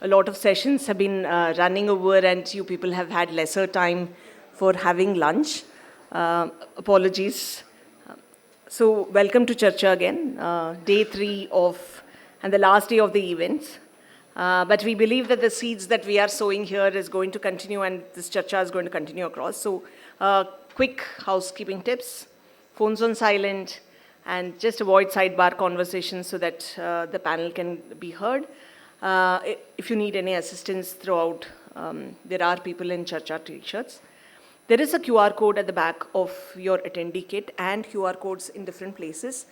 a lot of sessions have been running over and you people have had lesser time for having lunch. Apologies. So welcome to Charcha again, day 3 of, and the last day of the events. But we believe that the seeds that we are sowing here is going to continue and this Charcha is going to continue across. So quick housekeeping tips, phones on silent, and just avoid sidebar conversations so that the panel can be heard. If you need any assistance throughout, there are people in Charcha t-shirts. There is a QR code at the back of your attendee kit and QR codes in different places.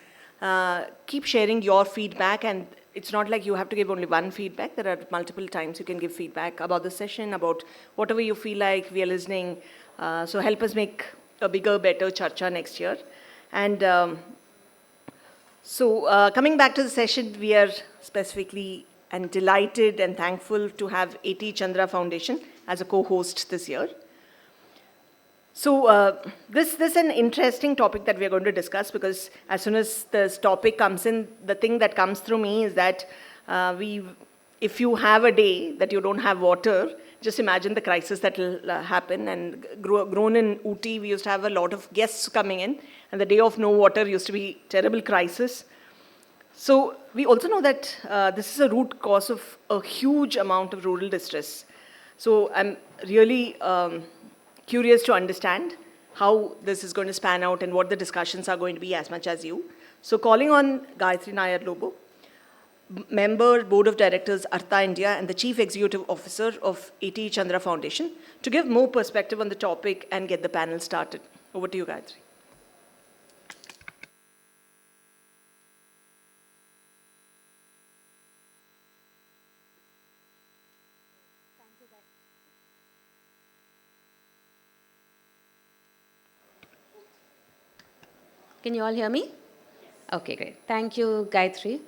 Keep sharing your feedback, and it's not like you have to give only one feedback. There are multiple times you can give feedback about the session, about whatever you feel like we are listening. So help us make a bigger, better Charcha next year. And coming back to the session, we are specifically and delighted and thankful to have A.T. Chandra Foundation as a co-host this year. So this is an interesting topic that we are going to discuss, because as soon as this topic comes in, the thing that comes through me is that if you have a day that you don't have water, just imagine the crisis that will happen. And grown in Ooty, we used to have a lot of guests coming in, and the day of no water used to be terrible crisis. So we also know that this is a root cause of a huge amount of rural distress. So I'm really curious to understand how this is going to span out and what the discussions are going to be as much as you. So calling on Gayatri Nayar Lobo, member, Board of Directors, Artha India, and the Chief Executive Officer of A.T. Chandra Foundation, to give more perspective on the topic and get the panel started. Over to you, Gayatri. Can you all hear me? Okay, great. Thank you, Gayatri.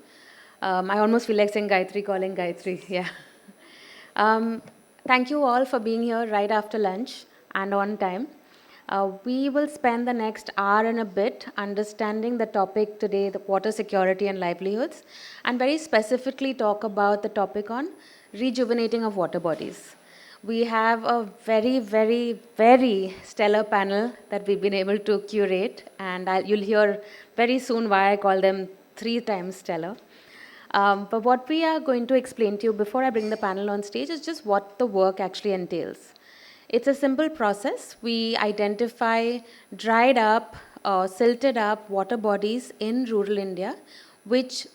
I almost feel like saying Gayatri, calling Gayatri. Yeah. Thank you all for being here right after lunch and on time. We will spend the next hour and a bit understanding the topic today, the water security and livelihoods, and very specifically talk about the topic on rejuvenating of water bodies. We have a very, very, very stellar panel that we've been able to curate, and you'll hear very soon why I call them 3 times stellar. But what we are going to explain to you before I bring the panel on stage is just what the work actually entails. It's a simple process. We identify dried up, silted up water bodies in rural India, which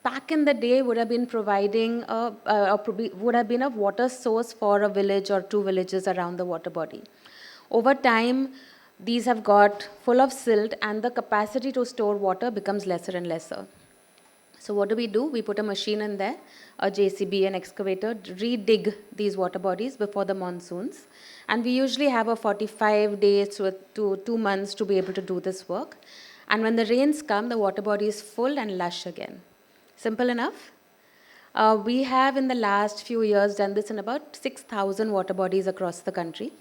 back in the day would have been providing would have been a water source for a village or 2 villages around the water body. Over time, these have got full of silt, and the capacity to store water becomes lesser and lesser. So what do? We put a machine in there, a JCB, an excavator, re-dig these water bodies before the monsoons. And we usually have a 45 days to 2 months to be able to do this work. And when the rains come, the water body is full and lush again. Simple enough? We have in the last few years done this in about 6,000 water bodies across the country.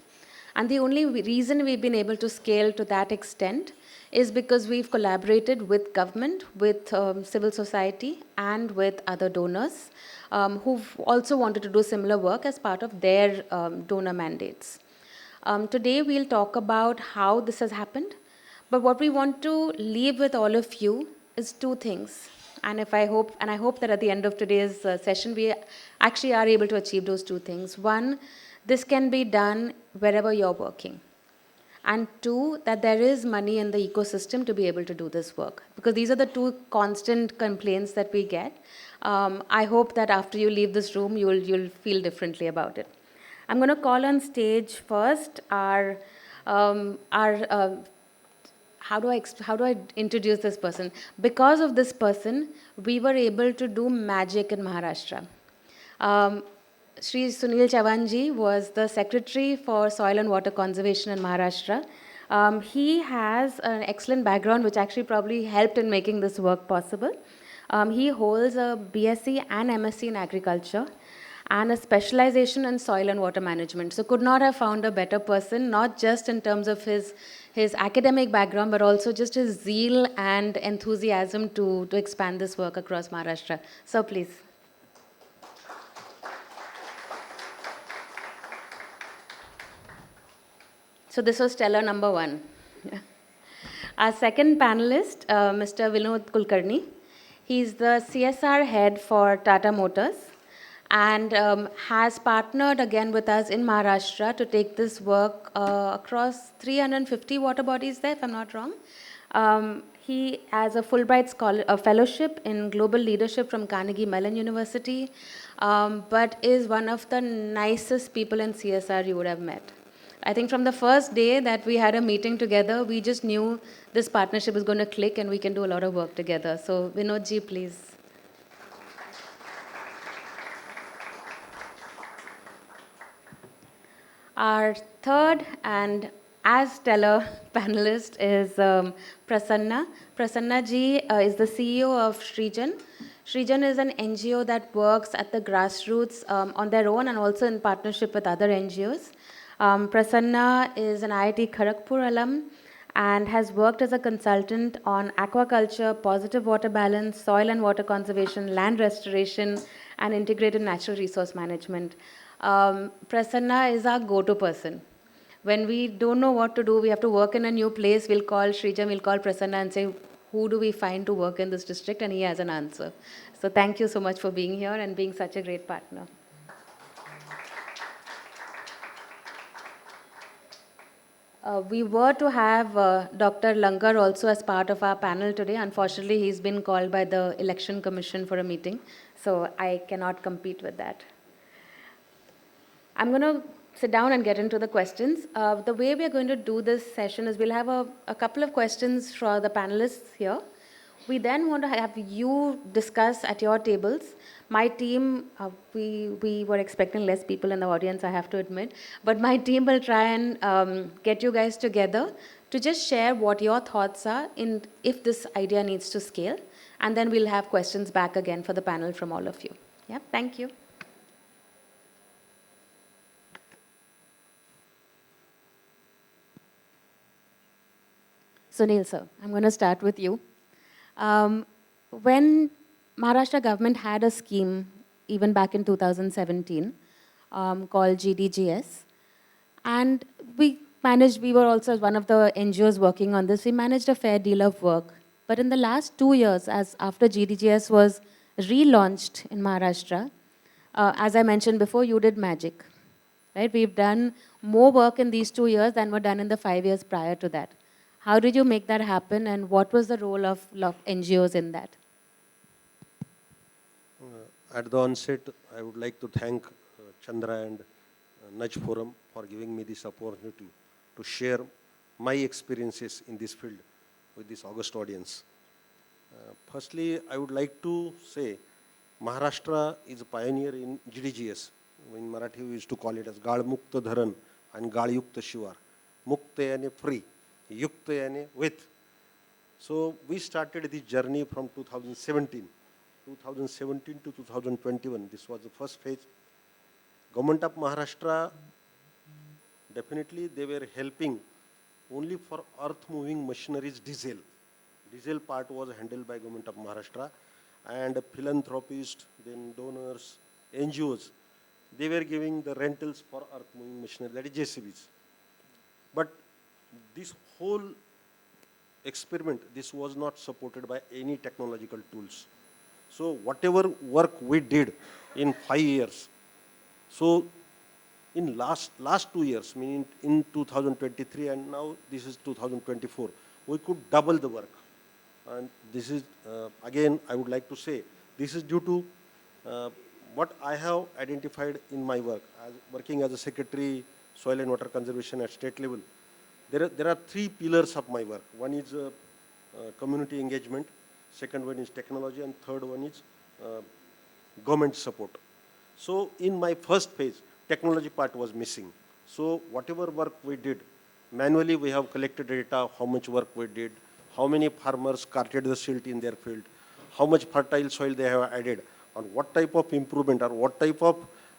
And the only reason we've been able to scale to that extent is because we've collaborated with government, with civil society, and with other donors who've also wanted to do similar work as part of their donor mandates. Today we'll talk about how this has happened, but what we want to leave with all of you is 2 things. And I hope that at the end of today's session, we actually are able to achieve those 2 things. 1, this can be done wherever you're working. And 2, that there is money in the ecosystem to be able to do this work. Because these are the 2 constant complaints that we get. I hope that after you leave this room, you'll feel differently about it. I'm going to call on stage first our how do I introduce this person? Because of this person, we were able to do magic in Maharashtra. Shri Sunil Chavanji was the Secretary for Soil and Water Conservation in Maharashtra. He has an excellent background, which actually probably helped in making this work possible. He holds a BSc and MSc in agriculture and a specialization in soil and water management. So could not have found a better person, not just in terms of his academic background, but also just his zeal and enthusiasm to expand this work across Maharashtra. So please. So this was stellar number one. Our second panelist, Mr. Vinod Kulkarni. He's the CSR head for Tata Motors and has partnered again with us in Maharashtra to take this work across 350 water bodies there, if I'm not wrong. He has a Fulbright fellowship in global leadership from Carnegie Mellon University, but is one of the nicest people in CSR you would have met. I think from the first day that we had a meeting together, we just knew this partnership is going to click and we can do a lot of work together. So Vinod ji, please. Our third and as stellar panelist is Prasanna. Prasanna ji is the CEO of Srijan. Srijan is an NGO that works at the grassroots on their own and also in partnership with other NGOs. Prasanna is an IIT Kharagpur alum and has worked as a consultant on aquaculture, positive water balance, soil and water conservation, land restoration, and integrated natural resource management. Prasanna is our go-to person. When we don't know what to do, we have to work in a new place, we'll call Srijan, we'll call Prasanna and say, who do we find to work in this district? And he has an answer. So thank you so much for being here and being such a great partner. We were to have Dr. Langar also as part of our panel today. Unfortunately, he's been called by the Election Commission for a meeting, so I cannot compete with that. I'm going to sit down and get into the questions. The way we're going to do this session is we'll have a couple of questions for the panelists here. We then want to have you discuss at your tables. My team, we were expecting less people in the audience, I have to admit, but my team will try and get you guys together to just share what your thoughts are in if this idea needs to scale, and then we'll have questions back again for the panel from all of you. Yeah, thank you. Sunil sir, I'm going to start with you. When Maharashtra government had a scheme, even back in 2017, called GDGS, and we were also one of the NGOs working on this, we managed a fair deal of work. But in the last 2 years, as after GDGS was relaunched in Maharashtra, as I mentioned before, you did magic, right? We've done more work in these 2 years than were done in the 5 years prior to that. How did you make that happen, and what was the role of NGOs in that? At the onset, I would like to thank Chandra and Nudge Forum for giving me this opportunity to share my experiences in this field with this august audience. Firstly, I would like to say Maharashtra is a pioneer in GDGS. In Marathi, we used to call it as Gaal Mukta Dharan and Gaal Yukta Shivar. Mukta yani free, Yukta yani with. So we started this journey from 2017. 2017 to 2021, this was the first phase. Government of Maharashtra, definitely they were helping only for earth moving machineries diesel. Diesel part was handled by Government of Maharashtra, and philanthropists, then donors, NGOs, they were giving the rentals for earth moving machinery, that is JCBs. But this whole experiment, this was not supported by any technological tools. So whatever work we did in 5 years, so in last 2 years, meaning in 2023 and now this is 2024, we could double the work. And this is, again, I would like to say, this is due to what I have identified in my work, as working as a secretary, soil and water conservation at state level. There are 3 pillars of my work. One is community engagement, second one is technology, and third one is government support. So in my first phase, technology part was missing. So whatever work we did, manually we have collected data, how much work we did, how many farmers carted the silt in their field, how much fertile soil they have added, on what type of improvement or what type of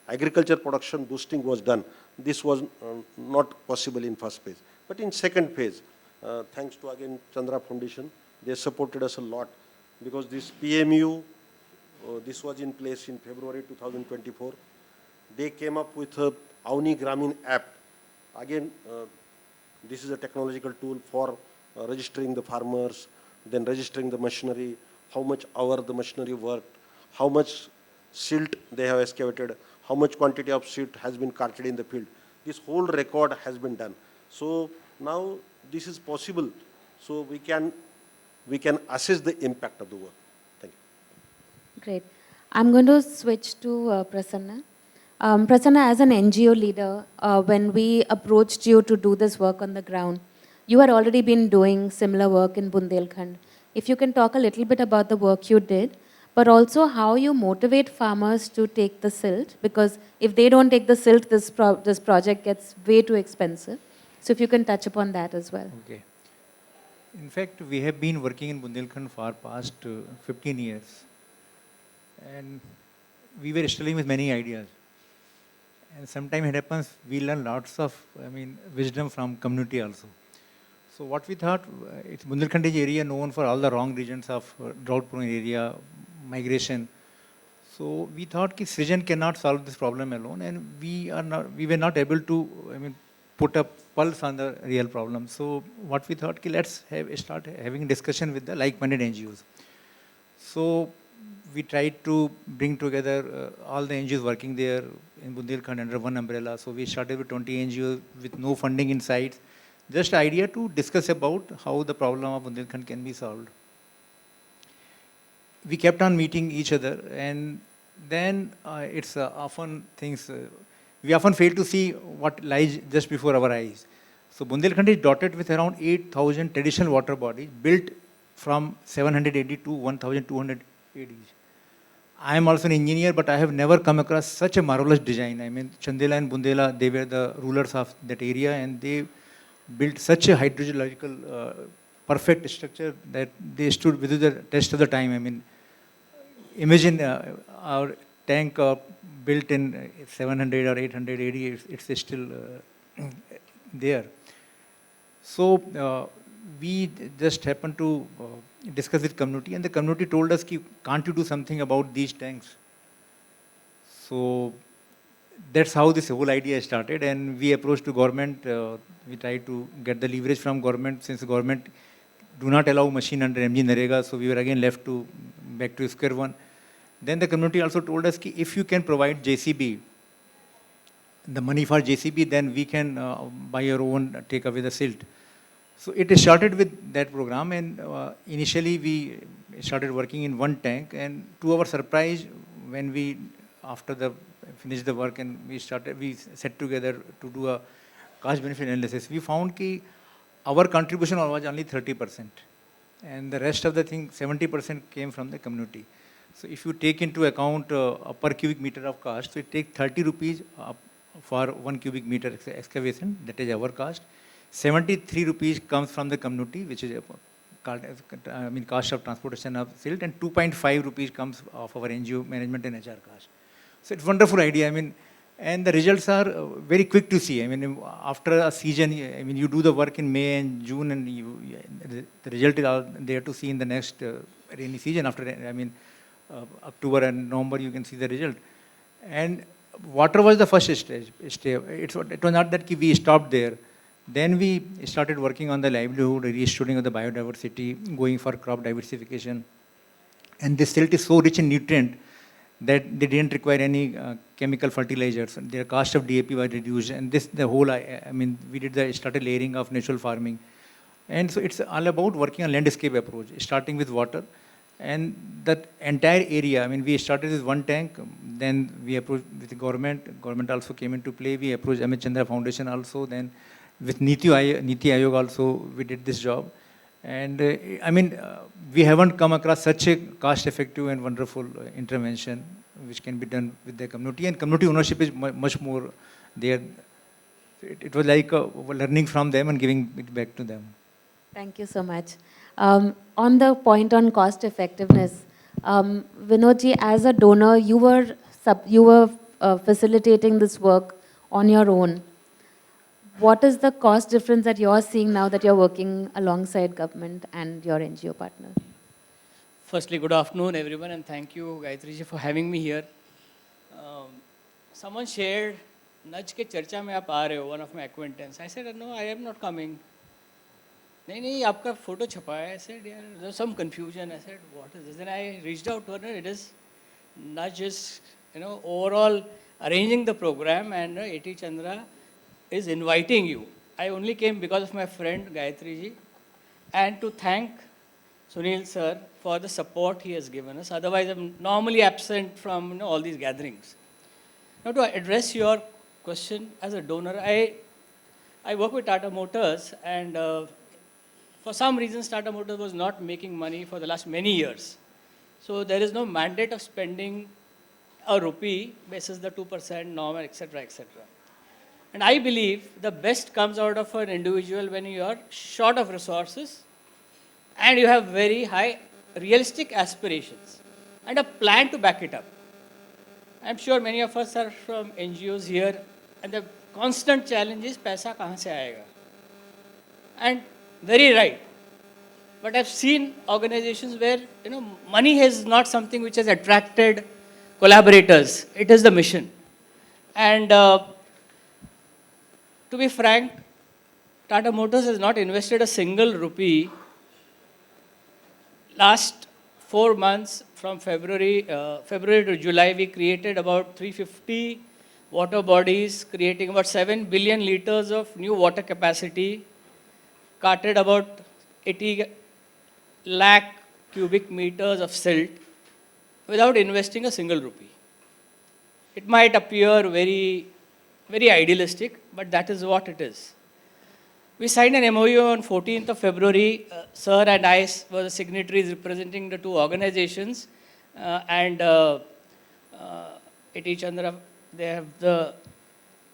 agriculture production boosting was done. This was not possible in first phase. But in second phase, thanks to again Chandra Foundation, they supported us a lot, because this PMU, this was in place in February 2024. They came up with a Avni Gramin app. Again, This is a technological tool for registering the farmers, then registering the machinery, how much hour the machinery worked, how much silt they have excavated, how much quantity of silt has been carted in the field. This whole record has been done. So now this is possible. So we can assess the impact of the work. Thank you. Great. I'm going to switch to Prasanna. Prasanna, as an NGO leader, when we approached you to do this work on the ground, you had already been doing similar work in Bundelkhand. If you can talk a little bit about the work you did, but also how you motivate farmers to take the silt, because if they don't take the silt, this project gets way too expensive. So if you can touch upon that as well. Okay. In fact, we have been working in Bundelkhand for past 15 years. And we were struggling with many ideas. And sometimes it happens, we learn lots of, wisdom from community also. So what we thought, it's Bundelkhand is area known for all the wrong regions of drought-prone area, migration. So we thought that Srijan cannot solve this problem alone, and we were not able to, put a pulse on the real problem. So what we thought, let's start having discussion with the like-minded NGOs. So we tried to bring together all the NGOs working there in Bundelkhand under one umbrella. So we started with 20 NGOs with no funding in sight. Just idea to discuss about how the problem of Bundelkhand can be solved. We kept on meeting each other, and then it's often things, we often fail to see what lies just before our eyes. So Bundelkhand is dotted with around 8,000 traditional water bodies built from 700 AD to 1,200 AD. I am also an engineer, but I have never come across such a marvelous design. Chandela and Bundela, they were the rulers of that area, and they built such a hydrological perfect structure that they stood within the test of the time. Imagine our tank built in 700 or 800 AD, it's still there. So we just happened to discuss with community, and the community told us, can't you do something about these tanks? So that's how this whole idea started, and we approached to government. We tried to get the leverage from government, since the government do not allow machine under MG Narega, so we were again left to back to square one. Then the community also told us, if you can provide JCB, the money for JCB, then we can buy your own, take away the silt. So it started with that program, and initially we started working in one tank, and to our surprise, when we, after the finished the work and we set together to do a cost benefit analysis, we found that our contribution was only 30%, and the rest of the thing, 70% came from the community. So if you take into account a per cubic meter of cost, so it takes 30 rupees for 1 cubic meter excavation, that is our cost. 73 rupees comes from the community, which is cost of transportation of silt, and 2.5 rupees comes of our NGO management and HR cost. So it's a wonderful idea. And the results are very quick to see. After a season, you do the work in May and June, and the result is all there to see in the next rainy season. After October and November, you can see the result. And water was the first stage. It was not that we stopped there. Then we started working on the livelihood, restoring of the biodiversity, going for crop diversification. And this silt is so rich in nutrient that they didn't require any chemical fertilizers. Their cost of DAP was reduced. And we started layering of natural farming. And so it's all about working on landscape approach, starting with water. And that entire area, we started with one tank, then we approached with the government. Government also came into play. We approached Amit Chandra Foundation also. Then with Niti Ayog also, we did this job. And we haven't come across such a cost-effective and wonderful intervention which can be done with the community. And community ownership is much more there. It was like learning from them and giving it back to them. Thank you so much. On the point on cost effectiveness, Vinodji, as a donor, you were facilitating this work on your own. What is the cost difference that you're seeing now that you're working alongside government and your NGO partner? Firstly, good afternoon, everyone, and thank you, Gayatri ji, for having me here. Someone shared नच के चर्चा में आप आ रहे हो, one of my acquaintance. I said no, I am not coming. नहीं नहीं, आपका फोटो छपा है. आई सेड यार, there some confusion. I said what is this? Then I reached out to her. It is नच is, you know, overall arranging the program, and A.T. Chandra is inviting you. I only came because of my friend Gayatri ji, and to thank Sunil sir for the support he has given us. Otherwise, I'm normally absent from, you know, all these gatherings. Now, to address your question as a donor, I work with Tata Motors, and for some reasons, Tata Motors was not making money for the last many years. So there is no mandate of spending a rupee basis the 2% norm, etc., etc. And I believe the best comes out of an individual when you are short of resources and you have very high realistic aspirations and a plan to back it up. I'm sure many of us are from NGOs here, and the constant challenge is paisa kahan se aayega? And very right. But I've seen organizations where, you know, money is not something which has attracted collaborators. It is the mission. And to be frank, Tata Motors has not invested a single rupee. Last 4 months, from February to July, we created about 350 water bodies, creating about 7 billion liters of new water capacity, carted about 80 lakh cubic meters of silt without investing a single rupee. It might appear very, very idealistic, but that is what it is. We signed an MOU on 14th of February. Sir and I were the signatories representing the two organizations, and A.T. Chandra, they have the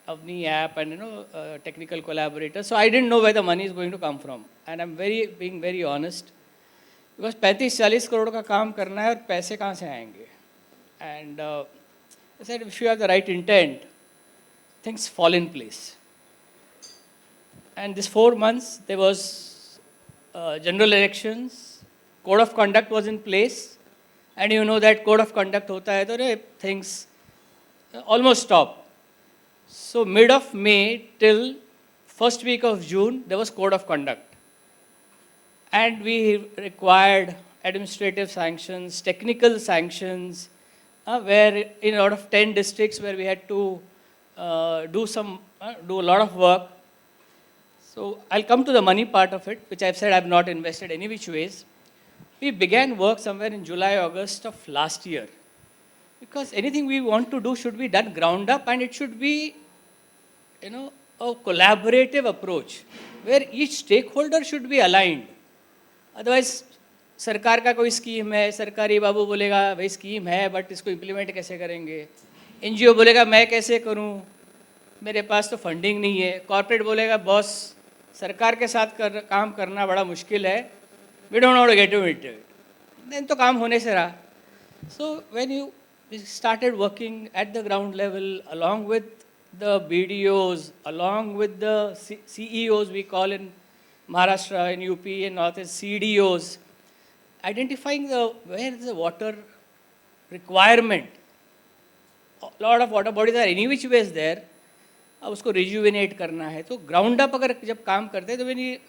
Avni app and, you know, technical collaborators. So I didn't know where the money is going to come from, and I'm being very honest, because 35-40 crore का काम करना है और पैसे कहाँ से आएंगे? And I said, if you have the right intent, things fall in place. And this 4 months, there was general elections, code of conduct was in place, and you know that code of conduct hota hai, to things almost stop. So mid of May till first week of June, there was code of conduct. And we required administrative sanctions, technical sanctions, where in out of 10 districts where we had to do a lot of work. So I'll come to the money part of it, which I've said I've not invested any which ways. We began work somewhere in July, August of last year. Because anything we want to do should be done ground up, and it should be, you know, a collaborative approach where each stakeholder should be aligned. Otherwise, सरकार का कोई scheme है, सरकारी बाबू बोलेगा भाई scheme है but इसको implement कैसे करेंगे, एनजीओ बोलेगा मैं कैसे करूं, मेरे पास तो फंडिंग नहीं है, कॉर्पोरेट बोलेगा बॉस सरकार के साथ काम करना बड़ा मुश्किल है, we don't know to get it, then तो काम होने से रहा. So when you started working at the ground level along with the BDOs, along with the CEOs we call in Maharashtra, in UP, in Northeast, CDOs, identifying where is the water requirement. A lot of water bodies are any which ways there. अब उसको rejuvenate करना है तो ground up अगर जब काम करते हैं तो when we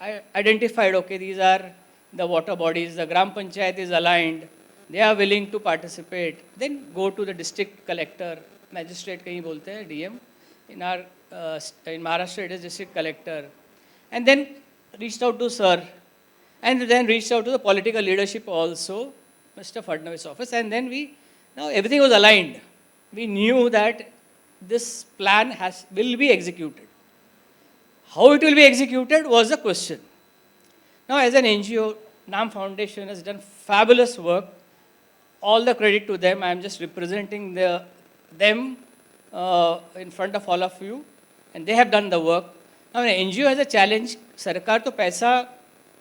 identified, okay, these are the water bodies, the Gram Panchayat is aligned, they are willing to participate, then go to the district collector, magistrate कहीं बोलते हैं DM, in Maharashtra it is district collector, and then reached out to sir, and then reached out to the political leadership also, Mr. Fadnavis' office, and then now everything was aligned. We knew that this plan will be executed. How it will be executed was the question. Now, as an NGO, NAM Foundation has done fabulous work. All the credit to them. I am just representing them in front of all of you, and they have done the work. Now, an NGO has a challenge. सरकार तो पैसा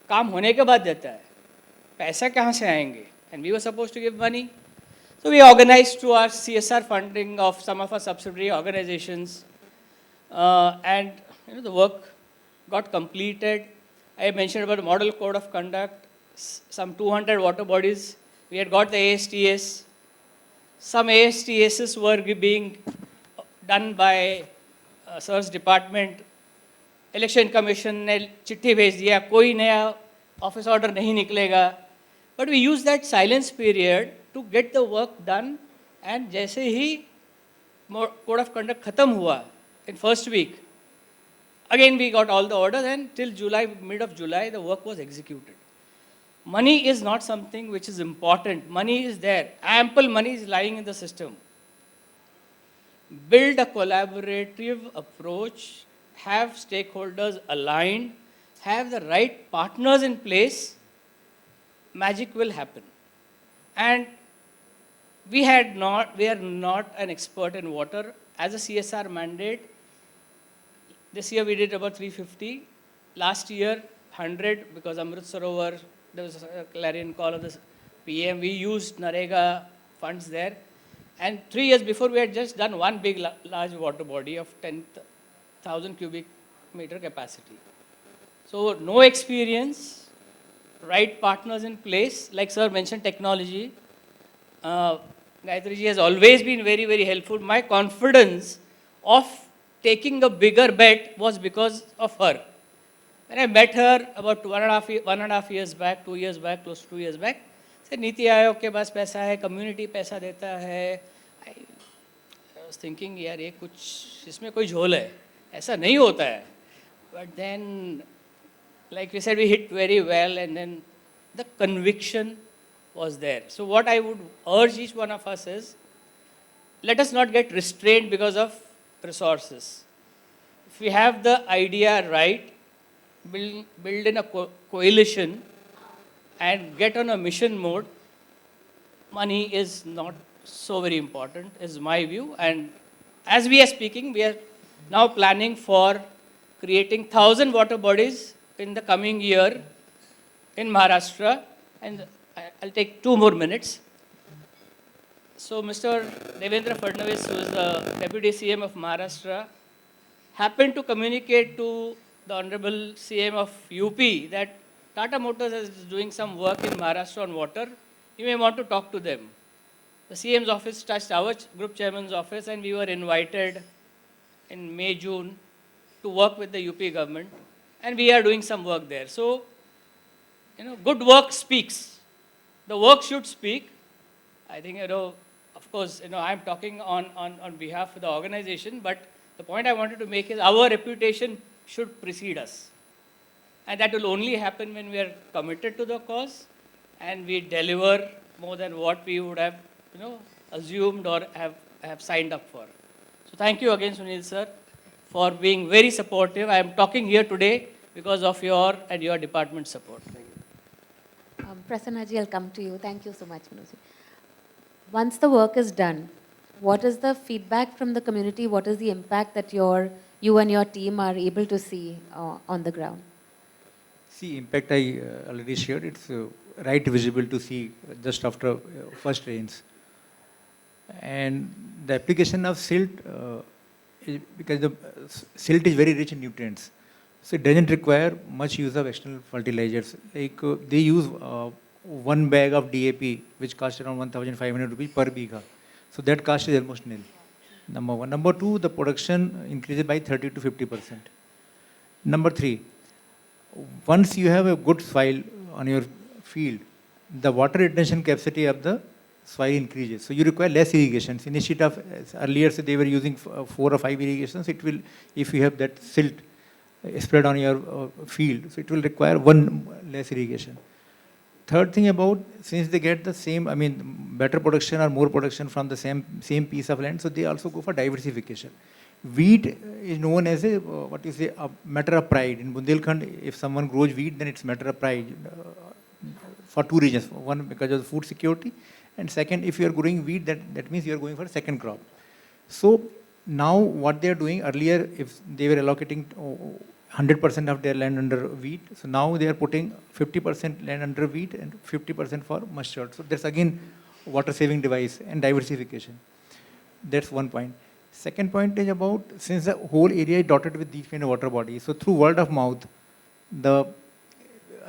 काम होने के बाद देता है, पैसा कहाँ से आएंगे? And we were supposed to give money. So we organized through our CSR funding of some of our subsidiary organizations, and the work got completed. I mentioned about the model code of conduct, some 200 water bodies. We had got the ASTS. Some ASTSs were being done by sir's department, election commission ने चिट्ठी भेज दिया, कोई नया office order नहीं निकलेगा. But we use that silence period to get the work done. And जैसे ही कोड ऑफ कंडक्ट खत्म हुआ in first week, again we got all the orders, and till July, mid of July, the work was executed. Money is not something which is important. Money is there. Ample money is lying in the system. Build a collaborative approach, have stakeholders aligned, have the right partners in place, magic will happen. And we are not an expert in water. As a CSR mandate, this year we did about 350. Last year, 100, because Amrit Sarovar, there was a clarion call of the PM. We used Narega funds there. And 3 years before, we had just done one big, large water body of 10,000 cubic meter capacity. So no experience, right partners in place. Like sir mentioned, technology. Gayatri ji has always been very, very helpful. My confidence of taking a bigger bet was because of her. When I met her about 1.5 years back, 2 years back, close to 2 years back, said NITI Aayog के पास पैसा है, community पैसा देता है. I was thinking यार ये कुछ इसमें कोई झोल है, ऐसा नहीं होता है. But then, like we said, we hit very well, and then the conviction was there. So what I would urge each one of us is, let us not get restrained because of resources. If we have the idea right, build in a coalition and get on a mission mode, money is not so very important, is my view. And as we are speaking, we are now planning for creating 1,000 water bodies in the coming year in Maharashtra. And I'll take 2 more minutes. So Mr. Devendra Fadnavis, who is the Deputy CM of Maharashtra, happened to communicate to the Honorable CM of UP that Tata Motors is doing some work in Maharashtra on water. You may want to talk to them. The CM's office touched our group chairman's office, and we were invited in May, June to work with the UP government, and we are doing some work there. So, good work speaks. The work should speak. I think, of course, I'm talking on behalf of the organization, but the point I wanted to make is our reputation should precede us. And that will only happen when we are committed to the cause and we deliver more than what we would have, assumed or have signed up for. So thank you again, Sunil sir, for being very supportive. I am talking here today because of your and your department support. Prasanna ji, I'll come to you. Thank you so much, Manoj. Once the work is done, what is the feedback from the community? What is the impact that you and your team are able to see on the ground? See, impact I already shared. It's right visible to see just after first rains. And the application of silt, because the silt is very rich in nutrients, so it doesn't require much use of external fertilizers. Like they use 1 bag of DAP, which costs around 1,500 rupees per bigha. So that cost is almost nil. Number 1. Number 2, the production increases by 30 to 50%. Number 3, once you have a good soil on your field, the water retention capacity of the soil increases. So you require less irrigations. Instead of earlier, so they were using 4 or 5 irrigations. It will, if you have that silt spread on your field, so it will require 1 less irrigation. Third thing about, since they get the same, better production or more production from the same piece of land, so they also go for diversification. Wheat is known as a matter of pride. In Bundelkhand, if someone grows wheat, then it's matter of pride for 2 reasons. One, because of food security, and second, if you are growing wheat, that means you are going for a second crop. So now what they are doing, earlier if they were allocating 100% of their land under wheat, so now they are putting 50% land under wheat and 50% for mustard. So that's again water saving device and diversification. That's one point. Second point is about, since the whole area is dotted with these kind of water bodies, so through word of mouth, the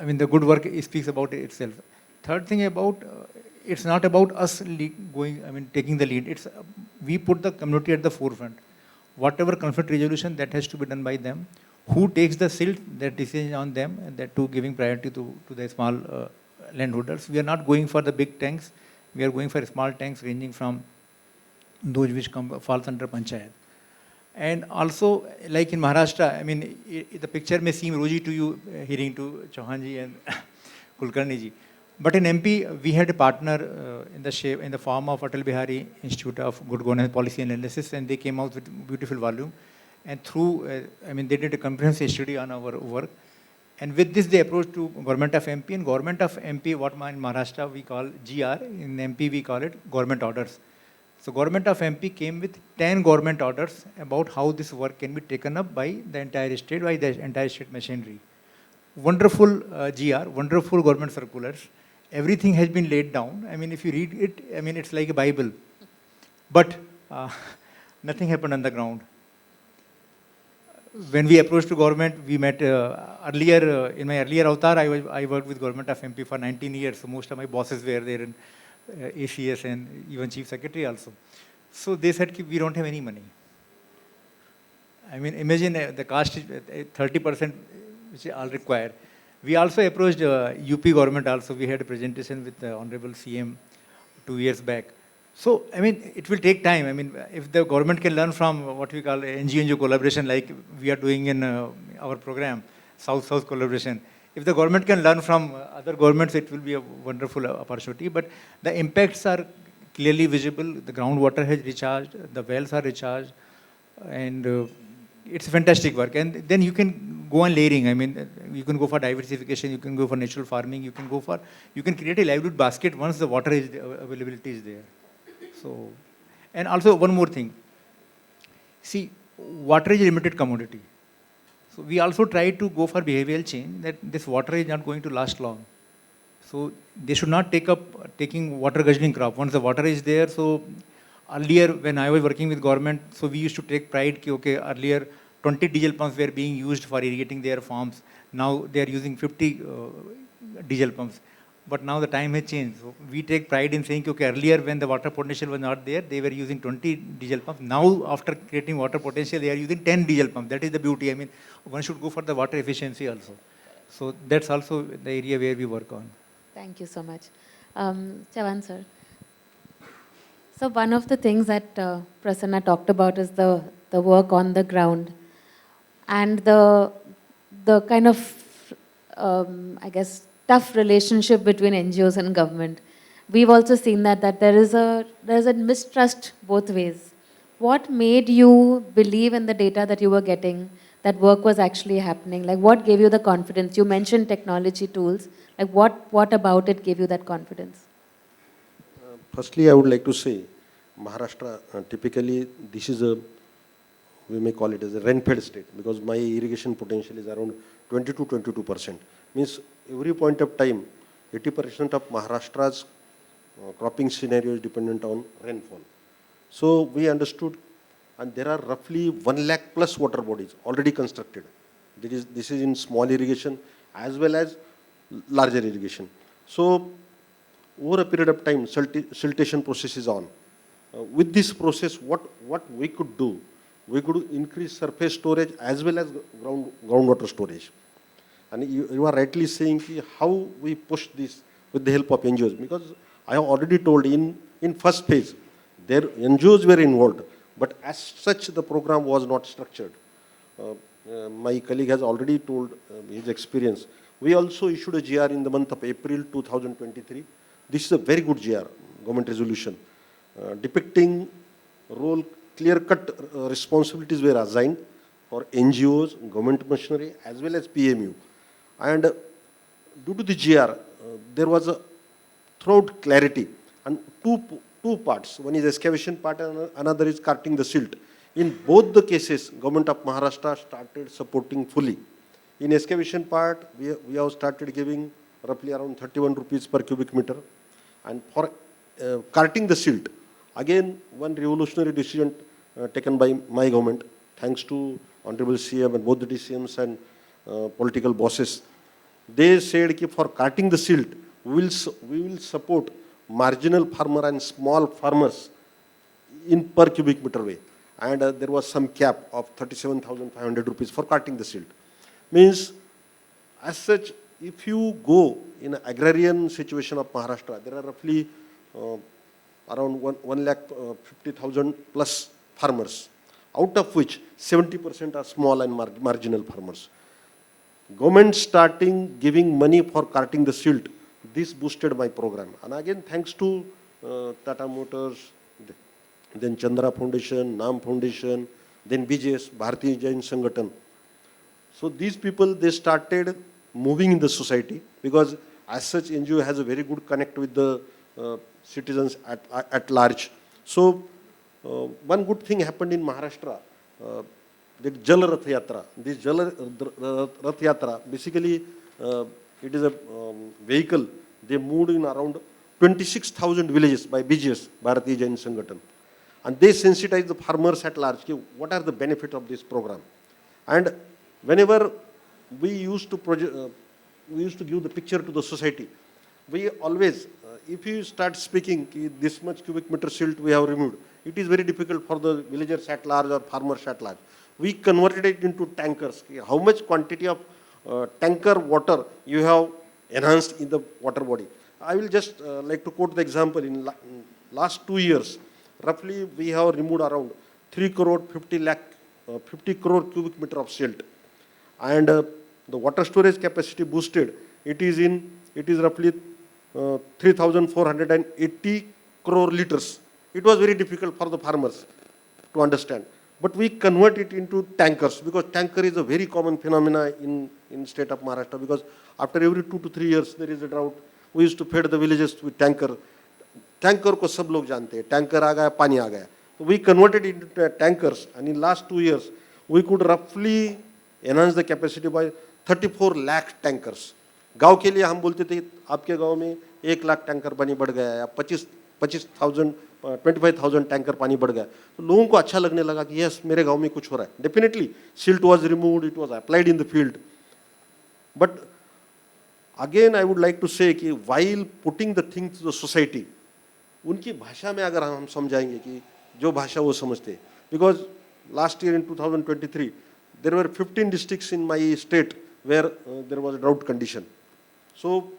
good work speaks about itself. Third thing about, it's not about us taking the lead. It's we put the community at the forefront. whatever conflict resolution, that has to be done by them. Who takes the silt, that decision on them, and that too giving priority to the small landholders. We are not going for the big tanks. We are going for small tanks ranging from those which falls under panchayat. And also, like in Maharashtra, I mean, the picture may seem rosy to you, hearing to Chauhanji and Kulkarni ji. But in MP, we had a partner in the form of Atal Bihari Institute of Good Governance Policy and Analysis, and they came out with beautiful volume. And through, I mean, they did a comprehensive study on our work. And with this, they approached to Government of MP. And Government of MP, what in Maharashtra we call GR, in MP we call it Government Orders. So Government of MP came with 10 government orders about how this work can be taken up by the entire state machinery. Wonderful GR, wonderful government circulars. Everything has been laid down. I mean, if you read it, I mean, it's like a Bible. But nothing happened on the ground. When we approached to government, we met earlier, in my earlier avatar, I worked with Government of MP for 19 years. So most of my bosses were there in ACS and even Chief Secretary also. So they said, we don't have any money. I mean, imagine the cost is 30%, which I'll require. We also approached UP government also. We had a presentation with the Honorable CM 2 years back. So, I mean, it will take time. I mean, if the government can learn from what we call NGO collaboration, like we are doing in our program, South-South collaboration, if the government can learn from other governments, it will be a wonderful opportunity. But the impacts are clearly visible. The groundwater has recharged, the wells are recharged, and it's fantastic work. And then you can go on layering. I mean, you can go for diversification, you can go for natural farming, you can create a livelihood basket once the water availability is there. So, and also one more thing. See, water is a limited commodity. So we also try to go for behavioral change that this water is not going to last long. So they should not taking water guzzling crop. Once the water is there, so earlier when I was working with government, so we used to take pride that, okay, earlier 20 diesel pumps were being used for irrigating their farms. Now they are using 50 diesel pumps. But now the time has changed. So we take pride in saying, okay, earlier when the water potential was not there, they were using 20 diesel pumps. Now after creating water potential, they are using 10 diesel pumps. That is the beauty. I mean, one should go for the water efficiency also. So that's also the area where we work on. Thank you so much. Chavan sir. So one of the things that Prasanna talked about is the work on the ground and the kind of, I guess, tough relationship between NGOs and government. We've also seen that there is a mistrust both ways. What made you believe in the data that you were getting, that work was actually happening? Like, what gave you the confidence? You mentioned technology tools. Like, what about it gave you that confidence? Firstly, I would like to say, Maharashtra, typically, this is we may call it as a rain-fed state, because my irrigation potential is around 20 to 22%. Means every point of time, 80% of Maharashtra's cropping scenario is dependent on rainfall. So we understood, and there are roughly 1 lakh plus water bodies already constructed. This is in small irrigation as well as larger irrigation. So over a period of time, siltation process is on. With this process, what we could do, we could increase surface storage as well as groundwater storage. And you are rightly saying how we push this with the help of NGOs, because I have already told in first phase, their NGOs were involved, but as such the program was not structured. My colleague has already told his experience. We also issued a GR in the month of April 2023. This is a very good GR, government resolution, depicting role, clear-cut responsibilities were assigned for NGOs, government machinery, as well as PMU. And due to the GR, there was a throughout clarity, and two parts. One is excavation part and another is carting the silt. In both the cases, Government of Maharashtra started supporting fully. In excavation part, we have started giving roughly around 31 rupees per cubic meter. And for carting the silt, again, one revolutionary decision taken by my government, thanks to Honorable CM and both the DCMs and political bosses. They said that for carting the silt, we will support marginal farmer and small farmers in per cubic meter way. and there was some cap of 37,500 rupees for carting the silt. Means, as such, if you go in an agrarian situation of Maharashtra, there are roughly around 1,50,000 plus farmers, out of which 70% are small and marginal farmers. Government starting giving money for carting the silt, this boosted my program. And again, thanks to Tata Motors, then Chandra Foundation, NAM Foundation, then BJS, Bharatiya Jain Sangathan. So these people, they started moving in the society, because as such NGO has a very good connect with the citizens at large. So one good thing happened in Maharashtra, the Jal Rath Yatra. This Jal Rath Yatra, basically it is a vehicle, they moved in around 26,000 villages by BGS, Bharatiya Jain Sangathan. And they sensitize the farmers at large, what are the benefits of this program. And whenever we used to give the picture to the society, we always, if you start speaking, this much cubic meter silt we have removed, it is very difficult for the villagers at large or farmers at large. We converted it into tankers. How much quantity of tanker water you have enhanced in the water body. I will just like to quote the example. In last 2 years, roughly we have removed around 3 crore 50 crore cubic meter of silt. And the water storage capacity boosted, it is roughly 3,480 crore liters. It was very difficult for the farmers to understand. But we convert it into tankers, because tanker is a very common phenomena in state of Maharashtra, because after every 2 to 3 years there is a drought. We used to feed the villages with tanker. Tanker ko sab log jante hai. Tanker aa gaya, pani aa gaya. So we converted it into tankers, and in last 2 years we could roughly enhance the capacity by 34 lakh tankers. गांव के लिए हम बोलते थे आपके गांव में 1 lakh tanker पानी बढ़ गया है, या 25,000 टैंकर पानी बढ़ गया, तो लोगों को अच्छा लगने लगा कि यस मेरे गांव में कुछ हो रहा है. Definitely silt was removed, it was applied in the field. But again I would like to say कि while putting the thing to the society, उनकी भाषा में अगर हम समझाएंगे कि जो भाषा वो समझते, because last year in 2023 there were 15 districts in my state where there was a drought condition. So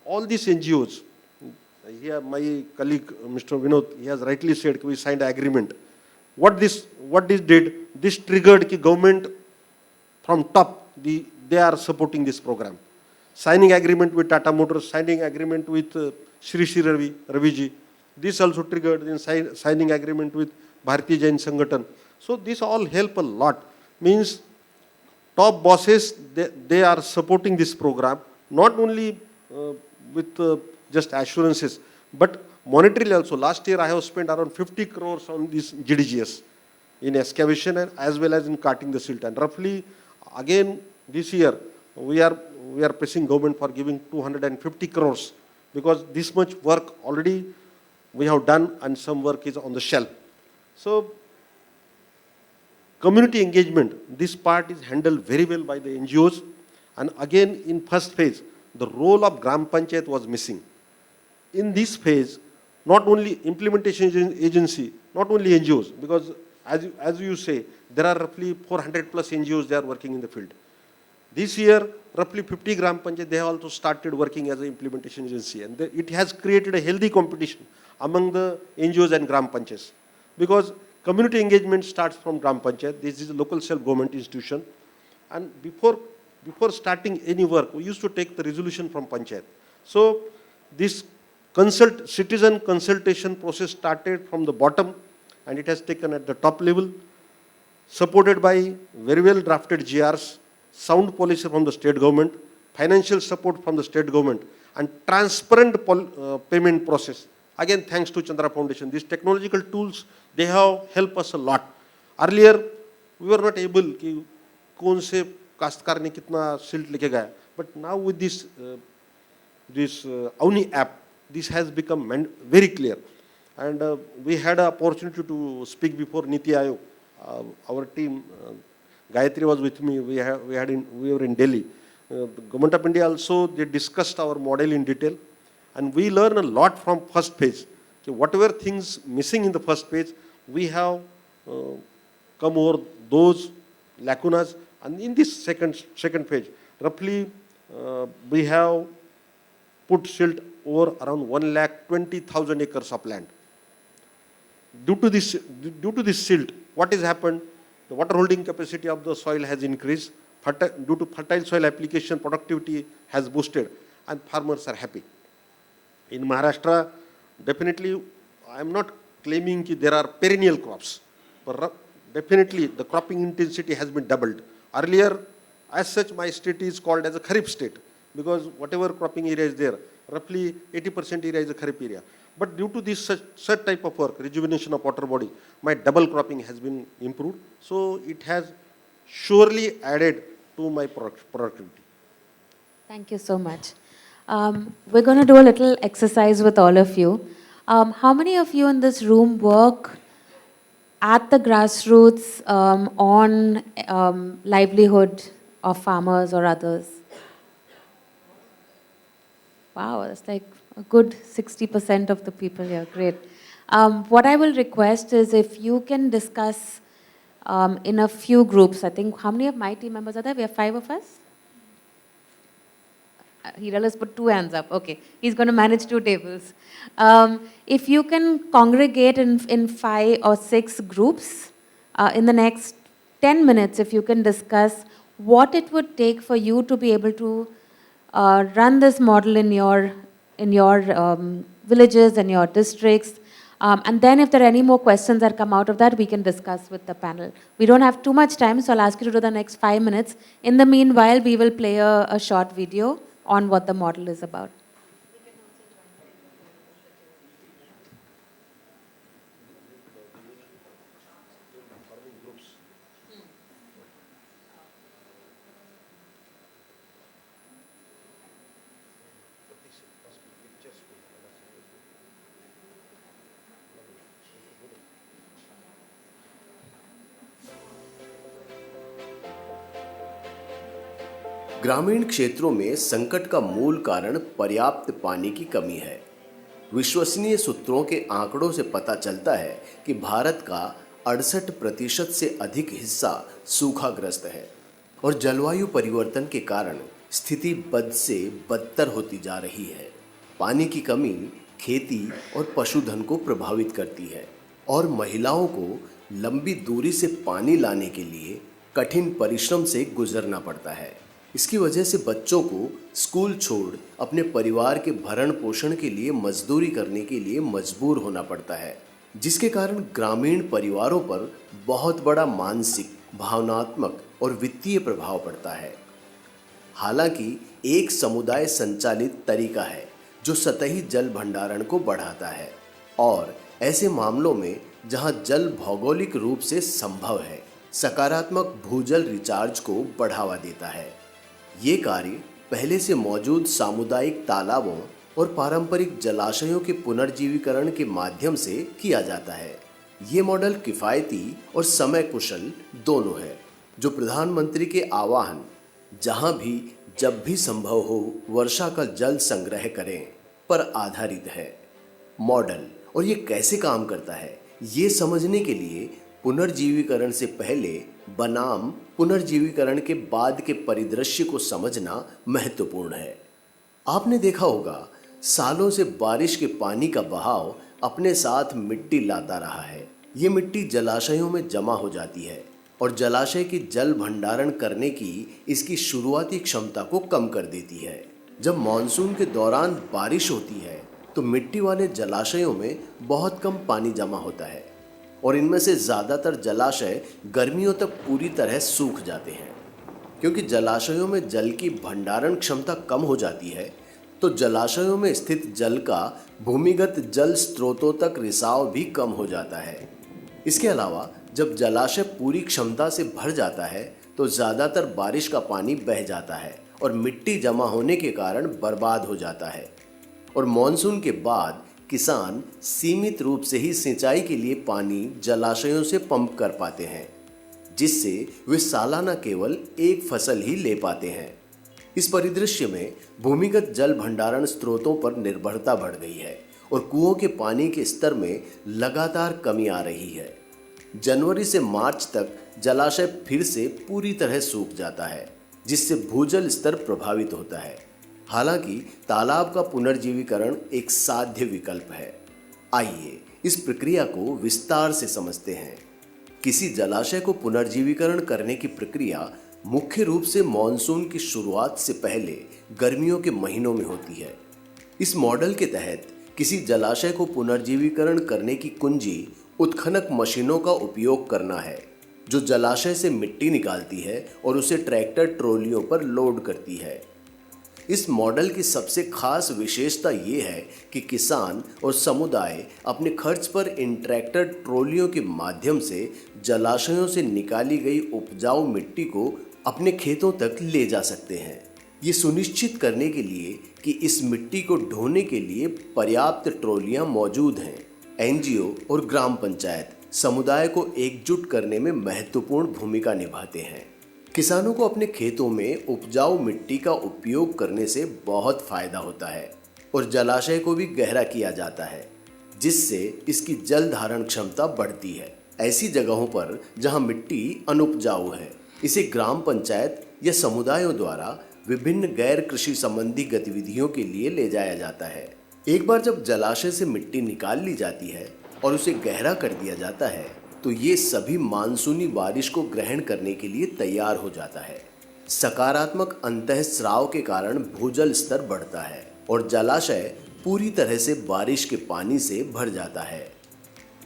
all these NGOs, here my colleague Mr. Vinod, he has rightly said we signed an agreement. What this did, this triggered the government from top, they are supporting this program. Signing agreement with Tata Motors, signing agreement with Shri Raviji. This also triggered in signing agreement with Bharatiya Jain Sangathan. So this all help a lot. Means top bosses, they are supporting this program, not only with just assurances, but monetarily also. Last year I have spent around 50 crores on this GDGS in excavation and as well as in carting the silt. And roughly again this year we are pressing government for giving 250 crores, because this much work already we have done and some work is on the shelf. So community engagement, this part is handled very well by the NGOs. And again, in first phase, the role of Gram Panchayat was missing. In this phase, not only implementation agency, not only NGOs, because as you say, there are roughly 400 plus NGOs, they are working in the field. This year, roughly 50 Gram Panchayat, they have also started working as an implementation agency. And it has created a healthy competition among the NGOs and Gram Panchayats. Because community engagement starts from Gram Panchayat. This is a local self-government institution. And before starting any work, we used to take the resolution from Panchayat. So this citizen consultation process started from the bottom, and it has taken at the top level, supported by very well drafted GRs, sound policy from the state government, financial support from the state government, and transparent payment process. Again, thanks to Chandra Foundation. These technological tools, they have helped us a lot. Earlier, we were not able कि कौन से काश्तकार ने कितना silt लेके गया. But now with this Avni app, this has become very clear. And we had an opportunity to speak before Niti Aayog. Our team, Gayatri was with me. We were in Delhi. The Government of India also, they discussed our model in detail. And we learn a lot from first phase. So whatever things missing in the first phase, we have come over those lacunas. And in this second phase, roughly we have put silt over around 1,20,000 acres of land. Due to this silt, what has happened? The water holding capacity of the soil has increased. Due to fertile soil application, productivity has boosted, and farmers are happy. In Maharashtra, definitely, I am not claiming that there are perennial crops, but definitely the cropping intensity has been doubled. Earlier, as such, my state is called as a Kharif state, because whatever cropping area is there, roughly 80% area is a Kharif area. But due to this such type of work, rejuvenation of water body, my double cropping has been improved. So it has surely added to my productivity. Thank you so much. We're going to do a little exercise with all of you. How many of you in this room work at the grassroots on livelihood of farmers or others? Wow, that's like a good 60% of the people here. Great. What I will request is if you can discuss in a few groups. I think, how many of my team members are there? We have 5 of us? Hiral has put 2 hands up. Okay, he's going to manage 2 tables. If you can congregate in 5 or 6 groups in the next 10 minutes, if you can discuss what it would take for you to be able to run this model in your villages and your districts. And then if there are any more questions that come out of that, we can discuss with the panel. We don't have too much time, so I'll ask you to do the next 5 minutes. In the meanwhile, we will play a short video on what the model is about. ग्रामीण क्षेत्रों में संकट का मूल कारण पर्याप्त पानी की कमी है। विश्वसनीय सूत्रों के आंकड़ों से पता चलता है कि भारत का 68% से अधिक हिस्सा सूखाग्रस्त है और जलवायु परिवर्तन के कारण स्थिति बद से बदतर होती जा रही है। पानी की कमी खेती और पशुधन को प्रभावित करती है और महिलाओं को लंबी दूरी से पानी लाने के लिए कठिन परिश्रम से गुजरना पड़ता है। इसकी वजह से बच्चों को स्कूल छोड़ अपने परिवार के भरण पोषण के लिए मजदूरी करने के लिए मजबूर होना पड़ता है, जिसके कारण ग्रामीण परिवारों पर बहुत बड़ा मानसिक, भावनात्मक और वित्तीय प्रभाव पड़ता है। हालांकि एक समुदाय संचालित तरीका है जो सतही जल भंडारण को बढ़ाता है और ऐसे मामलों में जहां जल भौगोलिक रूप से संभव है, सकारात्मक भूजल रिचार्ज को बढ़ावा देता है। ये कार्य पहले से मौजूद सामुदायिक तालाबों और पारंपरिक जलाशयों के पुनर्जीवीकरण के माध्यम से किया जाता है। ये मॉडल किफ़ायती और समय कुशल दोनों है, जो प्रधानमंत्री के आह्वान जहां भी जब भी संभव हो वर्षा का जल संग्रह करें पर आधारित है। मॉडल और ये कैसे काम करता है, ये समझने के लिए पुनर्जीवीकरण से पहले बनाम पुनर्जीवीकरण के बाद के परिदृश्य को समझना महत्वपूर्ण है। आपने देखा होगा, सालों से बारिश के पानी का बहाव अपने साथ मिट्टी लाता रहा है। ये मिट्टी जलाशयों में जमा हो जाती है और जलाशय की जल भंडारण करने की इसकी शुरुआती क्षमता को कम कर देती है। जब मानसून के दौरान बारिश होती है तो मिट्टी वाले जलाशयों में बहुत कम पानी जमा होता है और इनमें से ज़्यादातर जलाशय गर्मियों तक पूरी तरह सूख जाते हैं। क्योंकि जलाशयों में जल की भंडारण क्षमता कम हो जाती है, तो जलाशयों में स्थित जल का भूमिगत जल स्रोतों तक रिसाव भी कम हो जाता है। इसके अलावा जब जलाशय पूरी क्षमता से भर जाता है तो ज़्यादातर बारिश का पानी बह जाता है और मिट्टी जमा होने के कारण बर्बाद हो जाता है और मानसून के बाद किसान सीमित रूप से ही सिंचाई के लिए पानी जलाशयों से पंप कर पाते हैं, जिससे वे सालाना केवल एक फसल ही ले पाते हैं। इस परिदृश्य में भूमिगत जल भंडारण स्रोतों पर निर्भरता बढ़ गई है और कुओं के पानी के स्तर में लगातार कमी आ रही है। जनवरी से मार्च तक जलाशय फिर से पूरी तरह सूख जाता है, जिससे भूजल स्तर प्रभावित होता है। हालांकि तालाब का पुनर्जीवीकरण एक साध्य विकल्प है। आइए इस प्रक्रिया को विस्तार से समझते हैं। किसी जलाशय को पुनर्जीवीकरण करने की प्रक्रिया मुख्य रूप से मॉनसून की शुरुआत से पहले गर्मियों के महीनों में होती है। इस मॉडल के तहत किसी जलाशय को पुनर्जीवीकरण करने की कुंजी उत्खनक मशीनों का उपयोग करना है, जो जलाशय से मिट्टी निकालती है और उसे ट्रैक्टर ट्रॉलियों पर लोड करती है। इस मॉडल की सबसे खास विशेषता ये है कि किसान और समुदाय अपने खर्च पर इन ट्रैक्टर ट्रॉलियों के माध्यम से जलाशयों से निकाली गई उपजाऊ मिट्टी को अपने खेतों तक ले जा सकते हैं। ये सुनिश्चित करने के लिए कि इस मिट्टी को ढोने के लिए पर्याप्त ट्रॉलियां मौजूद हैं, एनजीओ और ग्राम पंचायत समुदाय को एकजुट करने में महत्वपूर्ण भूमिका निभाते हैं। किसानों को अपने खेतों में उपजाऊ मिट्टी का उपयोग करने से बहुत फायदा होता है और जलाशय को भी गहरा किया जाता है, जिससे इसकी जल धारण क्षमता बढ़ती है। ऐसी जगहों पर जहां मिट्टी अनुपजाऊ है, इसे ग्राम पंचायत या समुदायों द्वारा विभिन्न गैर कृषि संबंधी गतिविधियों के लिए ले जाया जाता है। एक बार जब जलाशय से मिट्टी निकाल ली जाती है और उसे गहरा कर दिया जाता है, तो ये सभी मानसूनी बारिश को ग्रहण करने के लिए तैयार हो जाता है। सकारात्मक अंतःस्राव के कारण भूजल स्तर बढ़ता है और जलाशय पूरी तरह से बारिश के पानी से भर जाता है।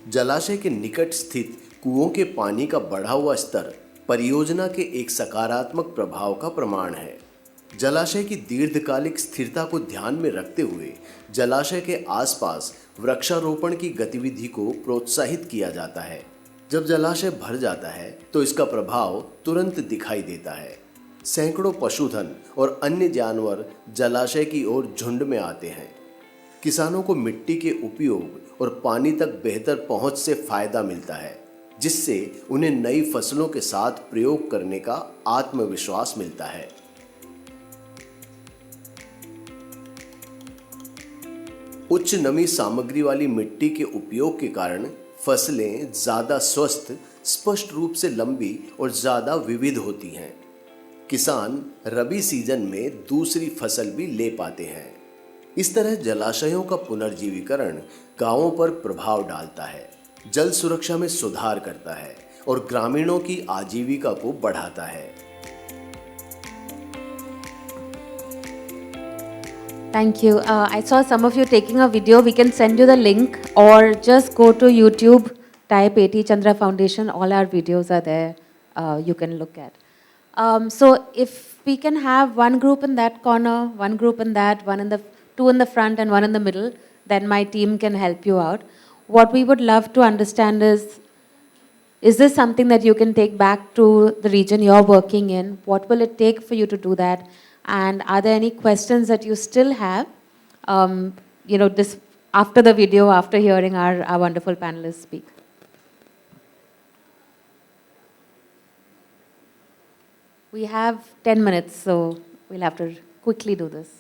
जलाशय के निकट स्थित कुओं के पानी का बढ़ा हुआ स्तर परियोजना के एक सकारात्मक प्रभाव का प्रमाण है। जलाशय की दीर्घकालिक स्थिरता को ध्यान में रखते हुए जलाशय के आसपास वृक्षारोपण की गतिविधि को प्रोत्साहित किया जाता है। जब जलाशय भर जाता है तो इसका प्रभाव तुरंत दिखाई देता है। सैकड़ों पशुधन और अन्य जानवर जलाशय की ओर झुंड में आते हैं। किसानों को मिट्टी के उपयोग और पानी तक बेहतर पहुंच से फायदा मिलता है, जिससे उन्हें नई फसलों के साथ प्रयोग करने का आत्मविश्वास मिलता है। उच्च नमी सामग्री वाली मिट्टी के उपयोग के कारण फसलें ज़्यादा स्वस्थ, स्पष्ट रूप से लंबी और ज़्यादा विविध होती हैं। किसान रबी सीजन में दूसरी फसल भी ले पाते हैं। इस तरह जलाशयों का पुनर्जीवीकरण गांवों पर प्रभाव डालता है, जल सुरक्षा में सुधार करता है और ग्रामीणों की आजीविका को बढ़ाता है। Thank you. I saw some of you taking a video. We can send you the link or just go to YouTube, type AT Chandra Foundation. All our videos are there. You can look at. So if we can have one group in that corner, one group in that, two in the front and one in the middle, then my team can help you out. What we would love to understand is this something that you can take back to the region you're working in? What will it take for you to do that? And are there any questions that you still have, this after the video, after hearing our wonderful panelists speak? We have 10 minutes, so we'll have to quickly do this.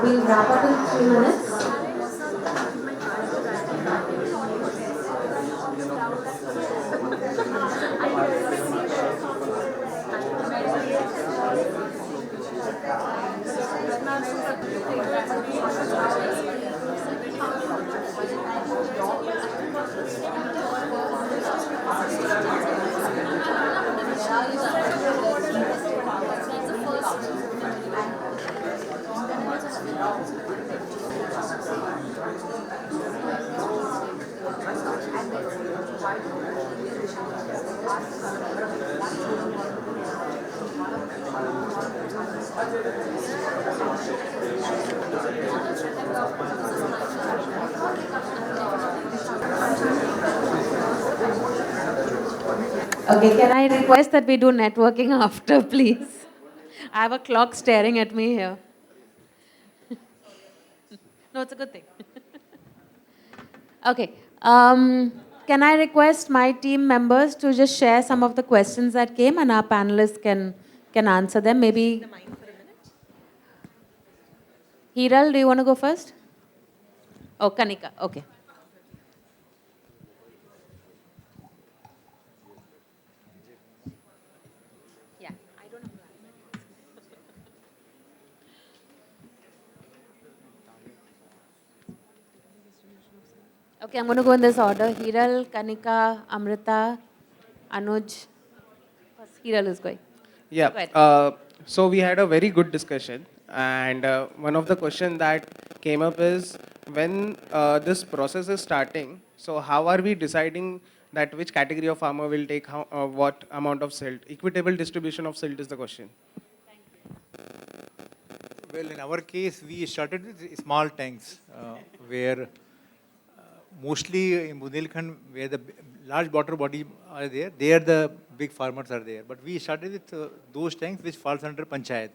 We'll wrap up in 3 minutes. Okay, can I request that we do networking after, please? I have a clock staring at me here. No, it's a good thing. Okay. Can I request my team members to just share some of the questions that came and our panelists can answer them? Maybe. Hiral, do you want to go first? Oh, Kanika. Okay. Yeah, I don't know. Okay, I'm going to go in this order. Hiral, Kanika, Amrita, Anuj. First, Hiral is going. Yeah. Go ahead. So we had a very good discussion, and one of the question that came up is when this process is starting. So how are we deciding that which category of farmer will take what amount of silt? Equitable distribution of silt is the question. Well, in our case, we started with small tanks, where mostly in Bundelkhand, where the large water bodies are there the big farmers are there. But we started with those tanks which falls under panchayat,